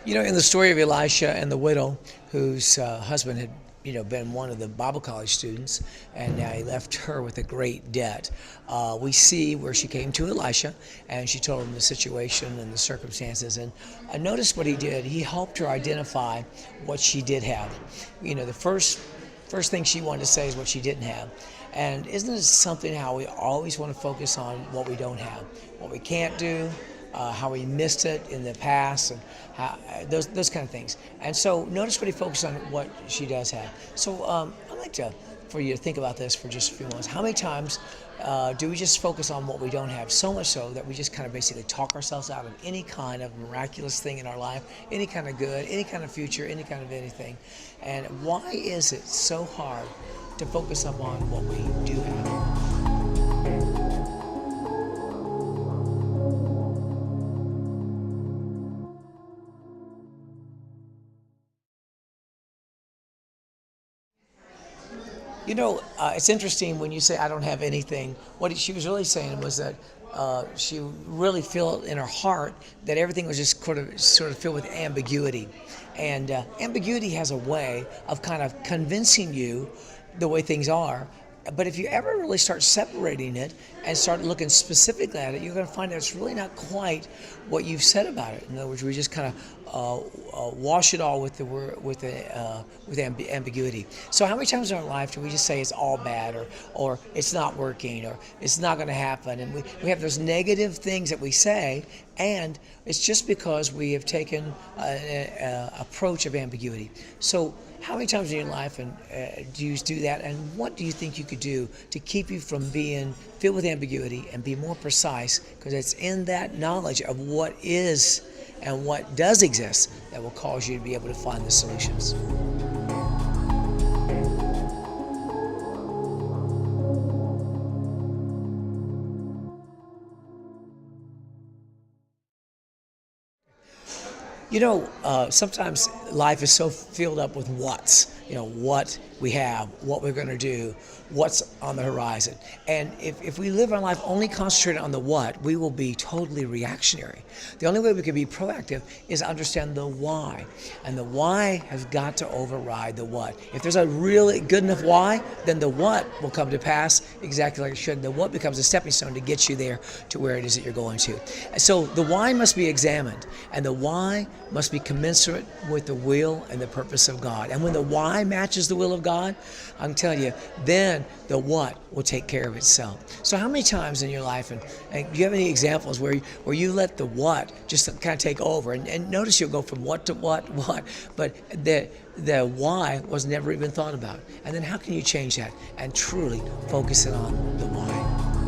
You know, in the story of Elisha and the widow whose husband had, been one of the Bible college students, and now he left her with a great debt. We see where she came to Elisha, and she told him the situation and the circumstances. And I noticed what he did. He helped her identify what she did have. The first thing she wanted to say is what she didn't have. And isn't it something how we always want to focus on what we don't have, what we can't do, how we missed it in the past, and how, those kind of things. And so notice what he focused on, what she does have. So I'd like for you to think about this for just a few moments. How many times do we just focus on what we don't have, so much so that we just kind of basically talk ourselves out of any kind of miraculous thing in our life, any kind of good, any kind of future, any kind of anything? And why is it so hard to focus upon what we do have? It's interesting when you say, I don't have anything. What she was really saying was that she really felt in her heart that everything was just sort of filled with ambiguity. And ambiguity has a way of kind of convincing you the way things are. But if you ever really start separating it and start looking specifically at it, you're going to find that it's really not quite what you've said about it. In other words, we just kind of wash it all with ambiguity. So how many times in our life do we just say it's all bad, or it's not working, or it's not going to happen? And we have those negative things that we say, and it's just because we have taken an approach of ambiguity. So how many times in your life do you do that, and what do you think you could do to keep you from being filled with ambiguity and be more precise? Because it's in that knowledge of what is and what does exist that will cause you to be able to find the solutions. Sometimes life is so filled up with what's, what we have, what we're going to do, what's on the horizon. And if we live our life only concentrated on the what, we will be totally reactionary. The only way we can be proactive is understand the why. And the why has got to override the what. If there's a really good enough why, then the what will come to pass exactly like it should. The what becomes a stepping stone to get you there to where it is that you're going to. And so the why must be examined, and the why must be commensurate with the will and the purpose of God. And when the why matches the will of God, I'm telling you, then the what will take care of itself. So how many times in your life, and do you have any examples where you let the what just kind of take over? And notice you'll go from what to what, but the why was never even thought about. And then how can you change that and truly focus it on the why?